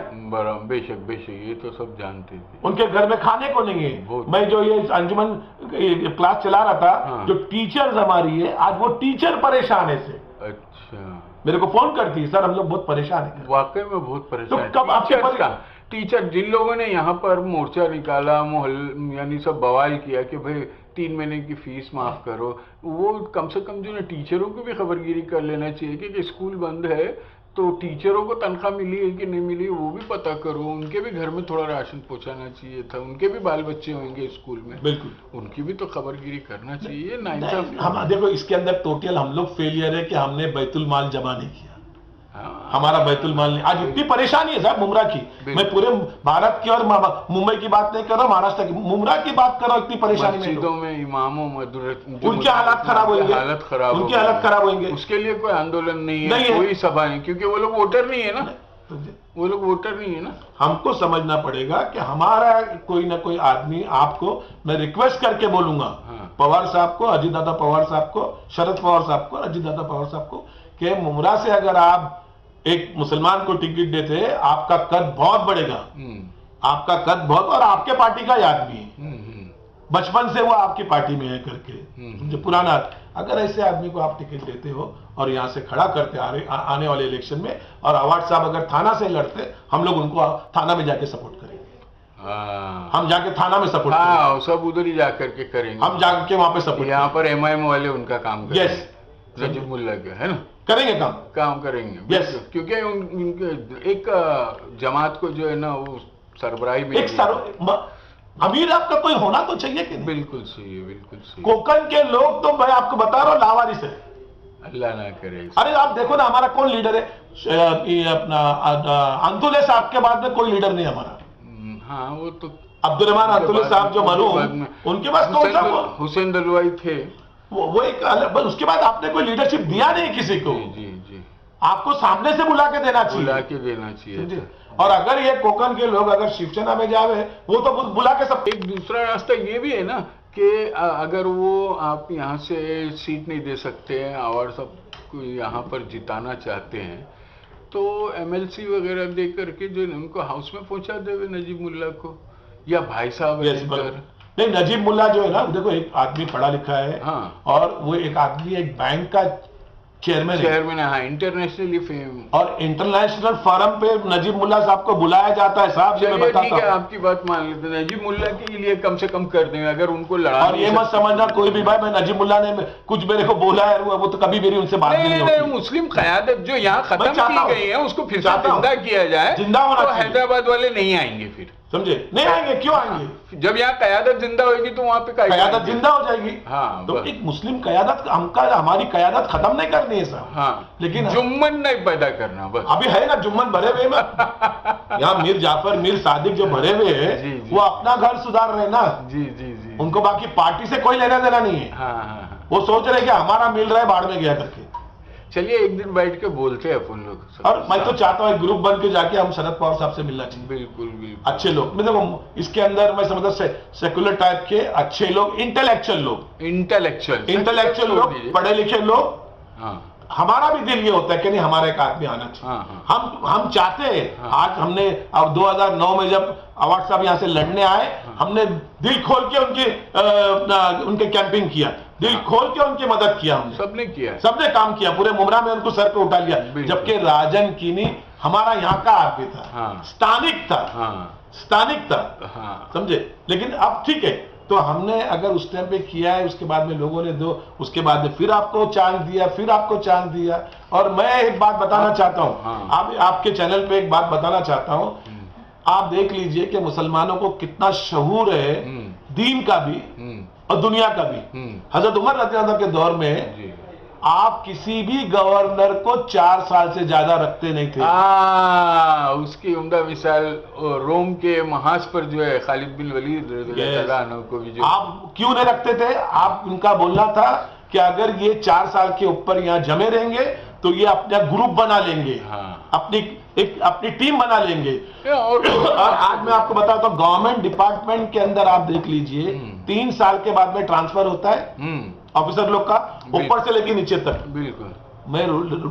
बेशक ये तो सब जानते थे, उनके घर में खाने को नहीं है। मैं जो ये अंजुमन क्लास चला रहा था, जो टीचर्स हमारी है, आज वो टीचर परेशान है से। अच्छा। मेरे को फोन करती है, सर हम लोग बहुत परेशान है। वाकई में बहुत परेशान। तो कब आपके टीचर, जिन लोगों ने यहाँ पर मोर्चा निकाला, यानी सब बवाल किया कि भाई 3 महीने की फीस माफ करो, वो कम से कम जो ना टीचरों को भी खबरगिरी कर लेना चाहिए कि स्कूल बंद है तो टीचरों को तनख्वाह मिली है कि नहीं मिली वो भी पता करो। उनके भी घर में थोड़ा राशन पहुंचाना चाहिए था, उनके भी बाल बच्चे होंगे स्कूल में, बिल्कुल उनकी भी तो खबरगिरी करना चाहिए। हम देखो इसके अंदर टोटल हम लोग फेलियर है कि हमने बैतुल माल जमा नहीं किया। हमारा बैतुल माल नहीं। आज इतनी परेशानी है साहब मुमरा की, मैं पूरे भारत की और मुंबई की बात नहीं कर रहा, महाराष्ट्र की, मुमरा की बात कर रहा हूँ। इतनी परेशानी में इमामों उनके हालात खराब होंगे, उनके हालात खराब होंगे। उसके लिए कोई आंदोलन नहीं है, कोई सभा नहीं, क्योंकि वो लोग वोटर नहीं है ना, वो लोग वोटर नहीं है ना। हमको समझना पड़ेगा कि हमारा कोई ना कोई आदमी, आपको मैं रिक्वेस्ट करके बोलूंगा, पवार साहब को, अजीत दादा पवार साहब को, शरद पवार साहब को, अजीत दादा पवार साहब को, कि मुमरा से अगर आप एक मुसलमान को टिकट देते, आपका कद बहुत बढ़ेगा, आपका कद बहुत, और आपके पार्टी का आदमी है, बचपन से वो आपकी पार्टी में है करके, जो पुराना, अगर ऐसे आदमी को आप टिकट देते हो और यहां से खड़ा करते आने वाले इलेक्शन में, और अवार्ड साहब अगर थाना से लड़ते, हम लोग उनको थाना में जाके सपोर्ट करेंगे। हम जाके थाना में सपोर्ट करेंगे, सब उधर ही जाकर के करेंगे, हम जाके वहां पे सपोर्ट। यहाँ पर MIM वाले उनका काम करेंगे, नजीब मुल्ला का है ना, करेंगे काम करेंगे। यस, क्योंकि उनके एक जमात को जो है ना वो सरबराही में, अमीर आपका कोई होना तो चाहिए कि नहीं? बिल्कुल सही है, बिल्कुल सही। कोकण के लोग तो मैं आपको बता रहा हूँ लावारिस है, अल्लाह ना करे। अरे आप देखो ना हमारा कौन लीडर है, अपना अंतुले साहब के बाद में कोई लीडर नहीं हमारा। हाँ, वो तो अब्दुल अंतुले साहब जो मरहूम, उनके पास हुसैन दलवाई थे, वो एक अलग, उसके बाद आपने कोई लीडरशिप दिया नहीं किसी को। जी। आपको सामने से बुला के देना चाहिए। और अगर ये कोकण के लोग अगर शिवसेना में जावे, वो तो बुला के सब। एक दूसरा रास्ता ये भी है ना कि अगर वो आप यहाँ से सीट नहीं दे सकते हैं और सबको यहाँ पर जिताना चाहते हैं, तो MLC वगैरह दे करके जो उनको हाउस में पहुंचा देवे नजीब मुल्ला को, या भाई साहब। नहीं, नजीब मुल्ला जो है ना, देखो एक आदमी पढ़ा लिखा है, और वो एक आदमी एक बैंक का चेयरमैन है, हाँ, इंटरनेशनली फेम। और इंटरनेशनल फोरम पे नजीब मुल्ला साहब को बुलाया जाता है। साहब जी मैं बताता ठीक है, आपकी बात मान लेते हैं, नजीब मुल्ला के लिए कम से कम कर देंगे अगर उनको लड़ा। और ये मत समझना कोई भी भाई मैं नजीब मुल्ला ने कुछ मेरे को बोला है वो तो कभी मेरी उनसे बात नहीं होती। मुस्लिम क़यादत जो यहाँ खत्म की गई है उसको फिर से जिंदा किया जाए, जिंदा होना तो हैदराबाद वाले नहीं आएंगे, फिर समझे, नहीं आएंगे। क्यों आएंगे? जब यहाँ क़यादत जिंदा होगी तो वहां पे क़यादत जिंदा हो जाएगी। हाँ, तो एक मुस्लिम क़यादत हमारी क़यादत खत्म नहीं करनी है साहब। हाँ, लेकिन जुम्मन नहीं पैदा करना बस। अभी है ना जुम्मन भरे हुए में यहाँ मीर जाफर मीर सादिक जो भरे हुए हैं वो अपना घर सुधार रहे ना। जी जी जी, उनको बाकी पार्टी से कोई लेना देना नहीं है। हाँ, वो सोच रहे कि हमारा मिल रहा है बाढ़ में गया करके। चलिए एक दिन बैठ के बोलते हैं अपन लोग। और मैं तो चाहता हूँ ग्रुप बन के जाके हम शरद पवार साहब से मिलना चाहिए। बिल्कुल बिल्कुल, अच्छे लोग। मैं देखो इसके अंदर मैं समझता सेकुलर टाइप के अच्छे लोग, इंटेलेक्चुअल लोग, पढ़े लिखे लोग। हाँ, हमारा भी दिल ये होता है कि नहीं हमारा एक आदमी आना चाहिए। हम चाहते हैं। आज हमने अब 2009 में जब अवार्ड साहब यहाँ से लड़ने आए, हमने दिल खोल के उनके कैंपिंग किया, दिल खोल के उनकी मदद किया। हमने सबने काम किया, पूरे मुमरा में उनको सर पे उठा लिया। जबकि राजन कीनी हमारा यहाँ का आदमी था, स्थानिक था, समझे। लेकिन अब ठीक है, तो हमने अगर उस टाइम पे किया है, उसके बाद में लोगों ने उसके बाद में फिर आपको चांस दिया, और मैं एक बात बताना चाहता हूँ, आपके चैनल पे एक बात बताना चाहता हूँ। आप देख लीजिए कि मुसलमानों को कितना शऊर है, दीन का भी और दुनिया का भी। हजरत उमर रज़ियल्लाहु अन्हु के दौर में आप किसी भी गवर्नर को 4 साल से ज्यादा रखते नहीं थे। उसकी उम्दा मिसाल रोम के महाज पर जो है खालिद बिन वलीद को भी जो आप क्यों नहीं रखते थे? आप उनका बोलना था कि अगर ये 4 साल के ऊपर यहाँ जमे रहेंगे तो ये अपना ग्रुप बना लेंगे, अपनी टीम बना लेंगे। और आज मैं आपको बताता हूँ, गवर्नमेंट डिपार्टमेंट के अंदर आप देख लीजिए 3 साल के बाद में ट्रांसफर होता है ऑफिसर लोग का, ऊपर से लेके नीचे तक। बिल्कुल, मैं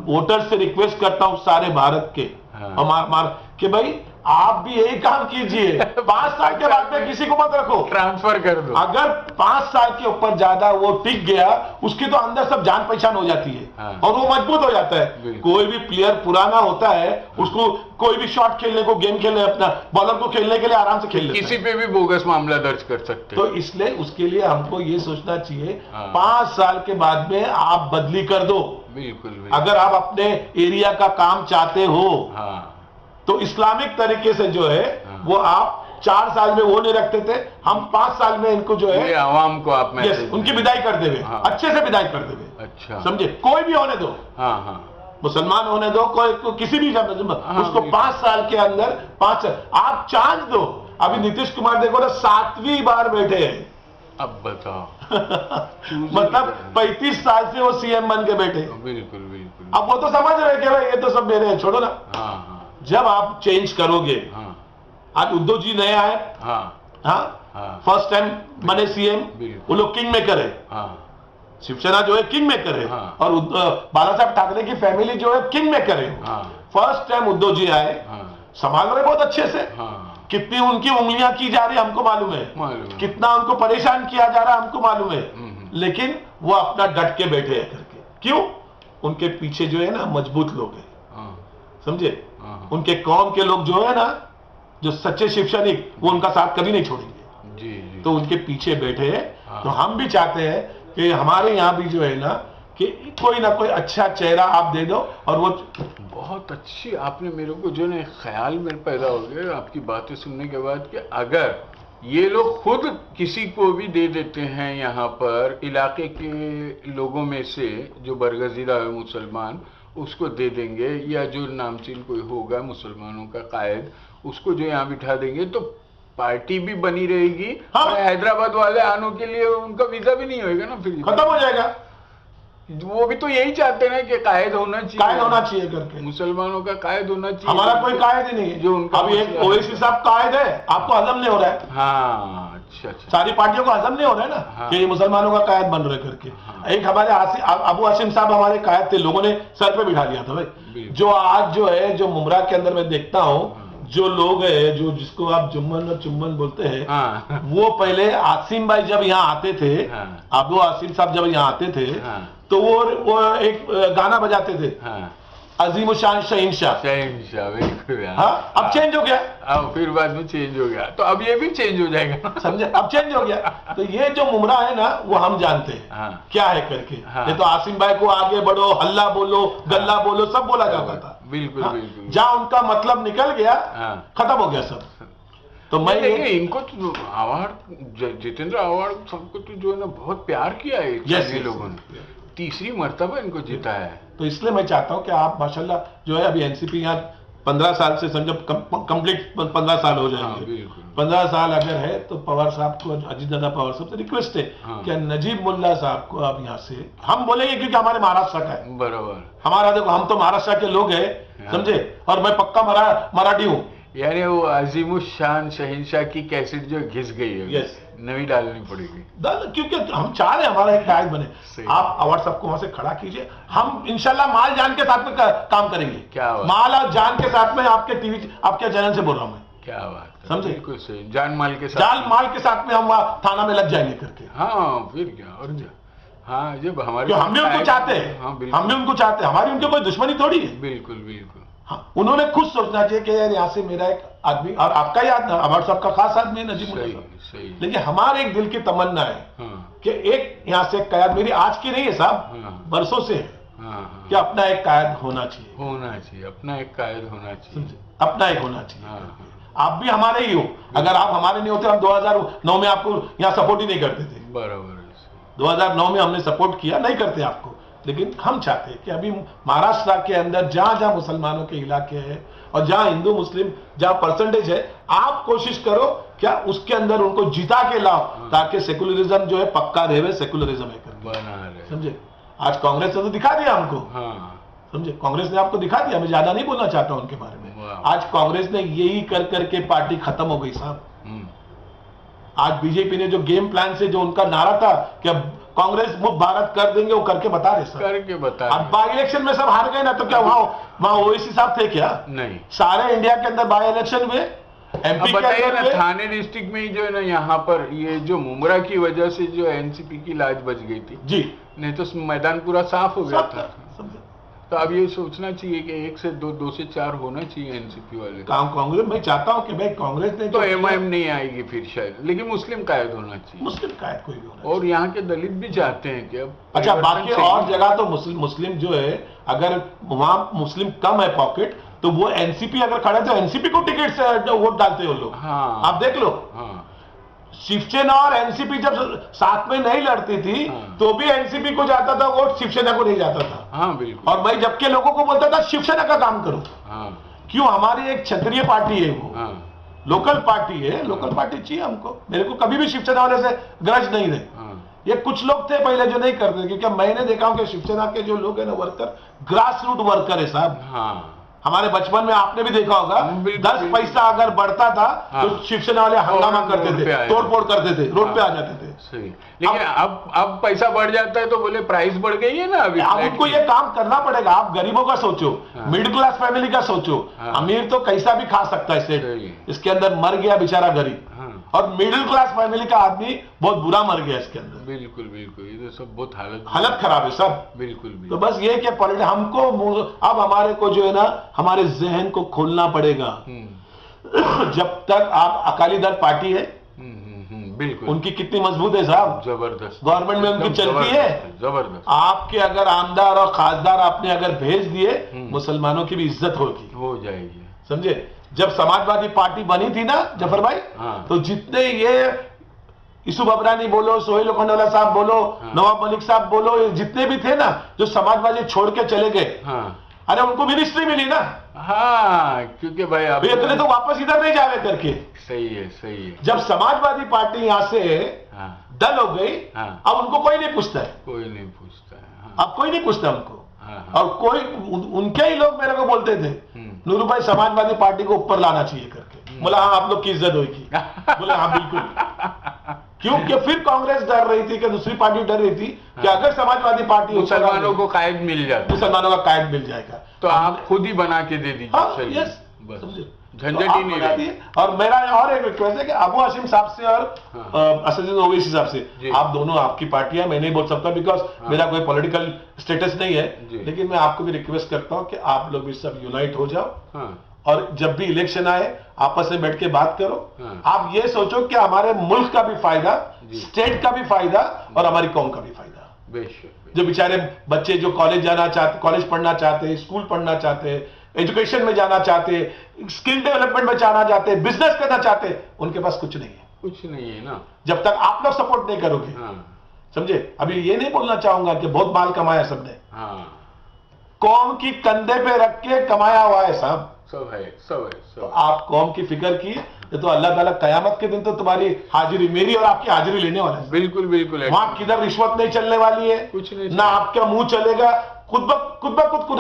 वोटर से रिक्वेस्ट करता हूं सारे भारत के और कि भाई आप भी यही काम कीजिए, 5 साल के बाद में किसी को मत रखो, ट्रांसफर कर दो। अगर 5 साल के ऊपर ज्यादा वो टिक गया, उसकी तो अंदर सब जान पहचान हो जाती है और वो मजबूत हो जाता है। कोई भी प्लेयर पुराना होता है, उसको कोई भी शॉट खेलने को, गेम खेलने, अपना बॉलर को खेलने के लिए आराम से खेल लेता है, किसी पे भी बोगस मामला दर्ज कर सकते हैं। तो इसलिए उसके लिए हमको ये सोचना चाहिए 5 साल के बाद में आप बदली कर दो। बिल्कुल, अगर आप अपने एरिया का काम चाहते हो तो इस्लामिक तरीके से जो है वो आप 4 साल में वो नहीं रखते थे, हम 5 साल में इनको जो है आवाम को आप उनकी विदाई कर देवे, अच्छे से विदाई कर देवे। अच्छा, समझे, कोई भी होने दो, मुसलमान होने दो, कोई किसी भी उसको 5 साल के अंदर 5 आप चांस दो। अभी नीतीश कुमार देखो ना 7वीं बार बैठे हैं, अब बताओ मतलब 35 साल से वो सीएम बन के बैठे। बिल्कुल बिल्कुल, अब वो तो समझ रहे कि भाई ये तो सब मेरे हैं, छोड़ो ना। जब आप चेंज करोगे, आज उद्धव जी नए आए, फर्स्ट टाइम बने सीएम, वो लोग किंग मेकर है, शिवसेना जो है किंग मेकर है, और बाला साहब ठाकरे की फैमिली जो है किंग मेकर है। फर्स्ट टाइम उद्धव जी आए, संभाल रहे बहुत अच्छे से, कितनी उनकी उंगलियां की जा रही है हमको मालूम है, कितना उनको परेशान किया जा रहा है हमको मालूम है, लेकिन वो अपना डट के बैठे हैं करके। क्यों? उनके पीछे जो है ना मजबूत लोग हैं, समझे, उनके कौम के लोग जो है ना, जो सच्चे शिव सैनिक, वो उनका साथ कभी नहीं छोड़ेंगे। जी। तो उनके पीछे बैठे हैं। तो हम भी चाहते हैं कि हमारे यहाँ भी जो है ना कि कोई ना कोई अच्छा चेहरा आप दे दो। और वो बहुत अच्छी आपने मेरे को जो है ख्याल में पैदा हो गया आपकी बातें सुनने के बाद कि अगर ये लोग खुद किसी को भी दे देते हैं यहाँ पर इलाके के लोगों में से जो बरगजीदा है मुसलमान, उसको दे देंगे, या जो नामचीन कोई होगा मुसलमानों का कायद, उसको जो यहाँ बिठा देंगे, तो पार्टी भी बनी रहेगी। और हैदराबाद वाले आने के लिए उनका वीजा भी नहीं होगा ना, फिर खत्म हो जाएगा। वो भी तो यही चाहते हैं कि कायद होना चाहिए करके, मुसलमानों का कायद होना चाहिए। हमारा कोई कायद ही नहीं है जो उनका। अभी एक ओवैसी साहब कायद है, आपको हजम नहीं हो रहा है। अच्छा, सारी पार्टियों को हजम नहीं हो रहा है ना कि ये मुसलमानों का कायद बन रहे करके। एक हमारे अबू हाशिम साहब हमारे कायद थे, लोगों ने सर पे बिठा लिया था भाई। जो आज जो है, जो मुमरा के अंदर मैं देखता हूँ, जो लोग हैं, जो जिसको आप जुम्मन और चुम्बन बोलते हैं, हाँ। वो पहले आसिम भाई जब यहाँ आते थे, हाँ। अबू आसिम साहब जब यहाँ आते थे, हाँ। तो वो एक गाना बजाते थे, हाँ। अजीमुशान शहींशाह। शहींशाह, बिल्कुल। हाँ, अब चेंज हो गया। अब फिर बाद में चेंज हो गया, तो अब ये भी चेंज हो जाएगा, समझे? अब चेंज हो गया। तो ये जो मुमरा है ना, वो हम जानते हैं हाँ। क्या है करके। हाँ। ये तो आसिम भाई को आगे बढ़ो, हल्ला बोलो, गल्ला बोलो, सब बोला जाता था। बिल्कुल। हाँ? बिल्कुल। जहाँ उनका मतलब निकल गया, हाँ। खत्म हो गया सब। तो मैं देखिए, इनको तो अवार्ड, जितेंद्र अवार्ड सबको तो जो है ना बहुत प्यार किया है ये लोगों ने, तीसरी मर्तबा इनको जीता है। तो इसलिए मैं चाहता हूं कि आप माशाल्लाह जो है, अभी एनसीपी यहाँ 15 साल से समझो कंप्लीट 15 साल हो जाएंगे। 15 साल अगर है तो पवार साहब को, अजीत दादा पवार साहब से रिक्वेस्ट है कि नजीब मुल्ला साहब को अब यहाँ से हम बोलेंगे, क्योंकि हमारे महाराष्ट्र का है। बराबर। हमारा देखो, हम तो महाराष्ट्र के लोग हैं, समझे, और मैं पक्का मराठी हूँ। यानी वो अजीमुशान शहींशाह की कैसेट जो घिस गई है, यस, नवी डालनी पड़ेगी, क्योंकि हम चाह रहे हैं हमारा एक कायद बने। आप अवार्ड सबको वहां से खड़ा कीजिए, हम इंशाल्लाह माल जान के साथ में काम करेंगे। क्या बात, माल और जान के साथ में, आपके टीवी, आपके चैनल से बोल रहा हूं मैं। क्या बात, समझे? बिल्कुल सही, जान माल के साथ, जान माल के साथ में हम वहां थाना में लग जाएंगे करके। हाँ, फिर क्या, और क्या। हाँ, जब हमारे, हम भी उनको चाहते हैं, हम भी उनको चाहते हैं, हमारी उनकी कोई दुश्मनी थोड़ी है। बिल्कुल बिल्कुल। हाँ, उन्होंने खुद सोचना चाहिए कि यार यहाँ से मेरा एक आदमी, और आपका याद, हमारे सबका खास आदमी है नजीब मुल्ला साहब, लेकिन हमारे एक दिल की तमन्ना है कि एक यहाँ से कायद, मेरी आज की नहीं है साहब, बरसों से है कि अपना एक कायद होना चाहिए, अपना एक कायद होना चाहिए, अपना एक होना चाहिए। आप भी हमारे ही हो, अगर आप हमारे नहीं होते, हम 2009 में आपको यहाँ सपोर्ट ही नहीं करते थे। बराबर। 2009 में हमने सपोर्ट किया, नहीं करते आपको, लेकिन हम चाहते हैं कि अभी महाराष्ट्र के अंदर जहां जहां मुसलमानों के इलाके हैं और जहां हिंदू मुस्लिम जहां परसेंटेज है, आप कोशिश करो क्या उसके अंदर उनको जिता के लाओ, ताकि सेकुलरिज्म जो है पक्का रहे, सेकुलरिज्म है करके, समझे? आज कांग्रेस ने तो दिखा दिया हमको, समझे, कांग्रेस ने आपको दिखा दिया। मैं ज्यादा नहीं बोलना चाहता हूं उनके बारे में। आज कांग्रेस ने यही कर करके पार्टी खत्म हो गई साहब। आज बीजेपी ने जो गेम प्लान से, जो उनका नारा था कि अब कांग्रेस मुक्त भारत कर देंगे, वो करके बता रहे सर, करके बता। अब बाई इलेक्शन में सब हार गए ना, तो क्या वहां ओवैसी साहब थे क्या? नहीं, सारे इंडिया के अंदर बाई इलेक्शन में एमपी बताइए ना, थाने डिस्ट्रिक्ट में ही जो है ना, यहाँ पर ये जो मुमरा की वजह से जो एनसीपी की लाज बच गई थी जी, नहीं तो मैदान पूरा साफ हो गया था। तो अब ये सोचना चाहिए कि 1 से 2, 2 से 4 होना चाहिए एनसीपी वाले। कांग्रेस, मैं चाहता हूं कि भाई कांग्रेस ने तो एमआईएम नहीं आएगी फिर शायद, लेकिन मुस्लिम कायद होना चाहिए, मुस्लिम कायद कोई भी होना, और यहाँ के दलित भी चाहते हैं कि अब अच्छा, बाकी और जगह तो मुस्लिम जो है, अगर वहां मुस्लिम कम है पॉकेट, तो वो एनसीपी अगर खड़े तो एनसीपी को टिकट से वोट डालते हैं वो लोग। हाँ, आप देख लो, शिवसेना और एनसीपी जब साथ में नहीं लड़ती थी, तो भी एनसीपी को जाता था वोट, शिवसेना को नहीं जाता था। हाँ, बिल्कुल। और मैं जबकि लोगों को बोलता था शिवसेना का काम करो। क्यों? हमारी एक क्षत्रिय पार्टी है, वो लोकल पार्टी है, लोकल पार्टी चाहिए हमको। मेरे को कभी भी शिवसेना वाले से ग्रज नहीं रहे। ये कुछ लोग थे पहले जो नहीं करते, क्योंकि मैंने देखा हूं कि शिवसेना के जो लोग है ना, वर्कर, ग्रास रूट वर्कर है साहब। हमारे बचपन में आपने भी देखा होगा, 10 पैसा अगर बढ़ता था तो शिवसेना वाले हंगामा करते थे, तोड़फोड़ करते थे, रोड पे आ जाते थे। सही। लेकिन अब पैसा बढ़ जाता है तो बोले प्राइस बढ़ गई है ना अभी। अब उनको ये काम करना पड़ेगा। आप गरीबों का सोचो, मिडिल क्लास फैमिली का सोचो। अमीर तो कैसा भी खा सकता है सेठ, इसके अंदर मर गया बेचारा गरीब, और मिडिल क्लास फैमिली का आदमी बहुत बुरा मर गया इसके अंदर। बिल्कुल बिल्कुल, ये तो सब बहुत हालत खराब है सब। बिल्कुल। तो बस ये कि पॉलिटिक्स हमको, अब हमारे को जो है ना, हमारे जहन को खोलना पड़ेगा। जब तक आप अकाली दल पार्टी है, बिल्कुल, उनकी कितनी मजबूत है साहब, जबरदस्त, गवर्नमेंट में उनकी चलती है, जबरदस्त। आपके अगर आमदार और खासदार आपने अगर भेज दिए, मुसलमानों की भी इज्जत होगी, हो जाएगी, समझे? जब समाजवादी पार्टी बनी थी ना जफर भाई, तो जितने ये यूसुफ अबरानी बोलो, सोहेल लोखंडवाला साहब बोलो, नवाब मलिक साहब बोलो, ये जितने भी थे ना जो समाजवादी छोड़ के चले गए, अरे उनको मिनिस्ट्री मिली ना। हाँ, क्योंकि भाई अब इतने तो वापस इधर नहीं जा रहे करके। सही है, सही है। जब समाजवादी पार्टी यहाँ से दल हो गई, अब उनको कोई नहीं पूछता है, कोई नहीं पूछता है, अब कोई नहीं पूछता उनको। और कोई उनके ही लोग मेरे को बोलते थे, नूरू भाई समाजवादी पार्टी को ऊपर लाना चाहिए करके। बोला हाँ, आप लोग की इज्जत होगी। बोले हाँ बिल्कुल। क्योंकि फिर कांग्रेस डर रही थी कि दूसरी पार्टी डर रही थी कि अगर समाजवादी पार्टी, मुसलमानों को कायद मिल जाए, मुसलमानों का कायद मिल जाएगा, तो आप खुद ही बना के दे दीजिए। हाँ, यस, समझे? झंझट ही नहीं रहती। और मेरा और एक रिक्वेस्ट है कि अबू हाशिम साहब से और असदुद्दीन ओवैसी साहब से, आप दोनों आपकी पार्टियां, मैं नहीं बोल सकता बिकॉज मेरा कोई पॉलिटिकल स्टेटस नहीं है, लेकिन मैं आपको भी रिक्वेस्ट करता हूं कि आप लोग भी सब यूनाइट हो जाओ और जब भी इलेक्शन आए आपस में बैठ के बात करो। आप ये सोचो कि हमारे मुल्क का भी फायदा, स्टेट का भी फायदा और हमारी कौम का भी फायदा। जो बेचारे बच्चे जो कॉलेज जाना चाहते, कॉलेज पढ़ना चाहते हैं, स्कूल पढ़ना चाहते हैं, एजुकेशन में जाना चाहते हैं, स्किल डेवलपमेंट में जाना चाहते हैं, बिजनेस करना चाहते हैं, उनके पास कुछ नहीं है। कुछ नहीं है ना, जब तक आप लोग सपोर्ट नहीं करोगे। समझे? अभी ये नहीं बोलना चाहूंगा कि बहुत माल कमाया सबने, कौम की कंधे पे रख के कमाया हुआ है साहब, सब है, सब है, सब। तो आप कौम की फिक्र की तो अल्लाह ताला कयामत के दिन तो तुम्हारी हाजिरी, मेरी और आपकी हाजिरी लेने वाला है। बिल्कुल बिल्कुल। वहां किधर रिश्वत नहीं चलने वाली है, कुछ नहीं, ना आपका मुंह चलेगा, खुद ब खुद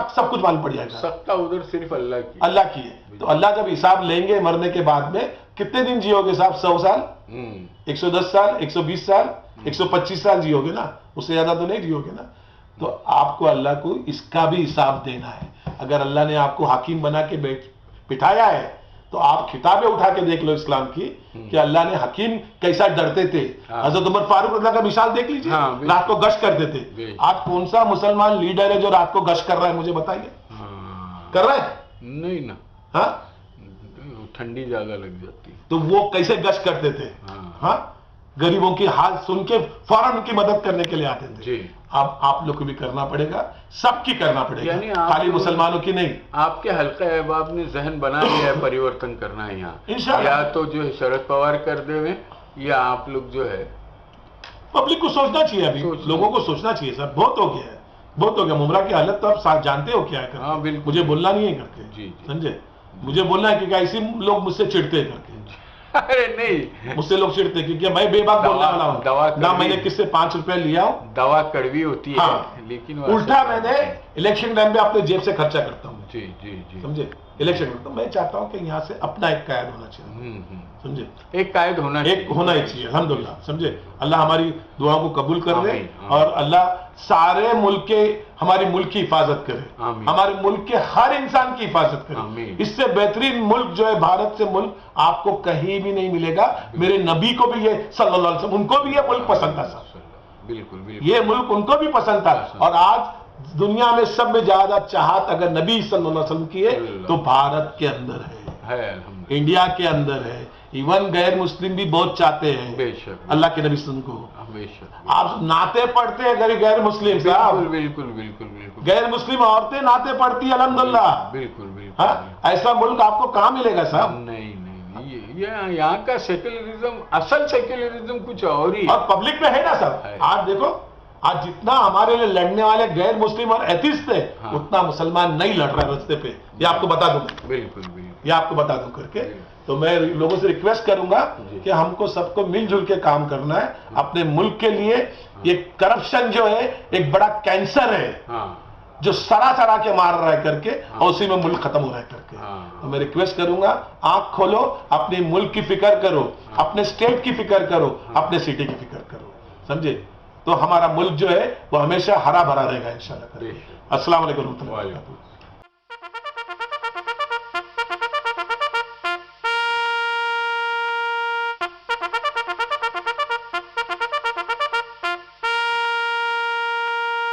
सब कुछ मालूम पड़ जाएगा। सत्ता उधर सिर्फ अल्लाह की, अल्लाह की है। तो अल्लाह जब हिसाब लेंगे मरने के बाद में, कितने दिन जियोगे साहब? 100 साल, 110 साल, 120 साल, 125 साल जियोगे ना, उससे ज्यादा तो नहीं जियोगे ना। तो आपको अल्लाह को इसका भी हिसाब देना है। अगर अल्लाह ने आपको हाकिम बना के बिठाया है तो आप किताबें उठा के देख लो इस्लाम की कि अल्लाह ने हकीम कैसा डरते थे। हजरत उमर फारूक रज़ियल्लाहु का मिसाल देख लीजिए, रात को गश्त करते थे। आज कौन सा मुसलमान लीडर है जो रात को गश्त कर रहा है? मुझे बताइए, कर रहा है? नहीं ना। ठंडी ज्यादा लग जाती, तो वो कैसे गश्त करते थे? गरीबों की हाल सुन के फौरन उनकी मदद करने के लिए आते थे जी। अब आप लोग को भी करना पड़ेगा, सबकी करना पड़ेगा, खाली मुसलमानों की नहीं। आपके हल्का अहबाब ने जहन बना लिया है परिवर्तन करना है यहाँ, या तो जो है शरद पवार कर देवे, या आप लोग जो है पब्लिक को सोचना चाहिए। अभी लोगों को सोचना चाहिए सर, बहुत हो गया है, बहुत हो गया। मुमरा की हालत तो आप जानते हो क्या है। मुझे बोलना नहीं है करके, समझे? मुझे बोलना है कि ऐसे लोग मुझसे चिढ़ते हैं करके। अरे नहीं, मुझसे लोग चिढ़ते क्योंकि मैं बेबाक बोलने वाला हूँ ना, मैंने किससे 5 रुपए लिया हूँ। दवा कड़वी होती है, लेकिन उल्टा मैंने इलेक्शन टाइम पे अपने जेब से खर्चा करता हूँ। जी जी जी, समझे? इलेक्शन करता हूँ। मैं चाहता हूँ कि यहाँ से अपना एक कायद होना चाहिए, समझे? एक कायद होना ही चाहिए। अल्हम्दुलिल्लाह, समझे? अल्लाह हमारी दुआओं को कबूल कर दे और अल्लाह सारे मुल्क के, हमारी मुल्क की हिफाजत करे, हमारे मुल्क के हर इंसान की हिफाजत करे। इससे बेहतरीन मुल्क जो है भारत से मुल्क आपको कहीं भी नहीं मिलेगा। मेरे नबी को भी ये सल्लल्लाहु अलैहि वसल्लम, उनको भी ये मुल्क पसंद था साहब, बिल्कुल, ये मुल्क उनको भी पसंद था। और आज दुनिया में सब में ज्यादा चाहत अगर नबी सल्लल्लाहु अलैहि वसल्लम की है तो भारत के अंदर है, इंडिया के अंदर है। इवन गैर मुस्लिम भी बहुत चाहते हैं अल्लाह के नबी सल्लल्लाहु अलैहि वसल्लम को। आप नाते पढ़ते हैं गैर मुस्लिम साहब, बिल्कुल बिल्कुल बिल्कुल। गैर मुस्लिम औरतें नाते पढ़ती है, अल्हम्दुलिल्लाह। बिल्कुल बिल्कुल। ऐसा मुल्क आपको कहाँ मिलेगा साहब? नहीं, यहाँ का सेक्युलरिज्म, असल सेक्युलरिज्म कुछ और ही, और पब्लिक में है ना सर। आज देखो, आज जितना हमारे लिए लड़ने वाले गैर मुस्लिम और एथिस्ट थे, उतना मुसलमान नहीं लड़ रहा रास्ते पे, ये आपको बता दूं। बिल्कुल, ये आपको बता दूं करके। तो मैं लोगों से रिक्वेस्ट करूंगा कि हमको सबको मिलजुल के काम करना है अपने मुल्क के लिए। ये करप्शन जो है एक बड़ा कैंसर है जो सरा के मार रहा है करके, और उसी में मुल्क खत्म हो रहा है करके। तो मैं रिक्वेस्ट करूंगा, आंख खोलो, अपने मुल्क की फिक्र करो, अपने स्टेट की फिक्र करो, अपने सिटी की फिक्र करो, समझे? तो हमारा मुल्क जो है वो हमेशा हरा भरा रहेगा इंशाल्लाह। अस्सलाम वालेकुम।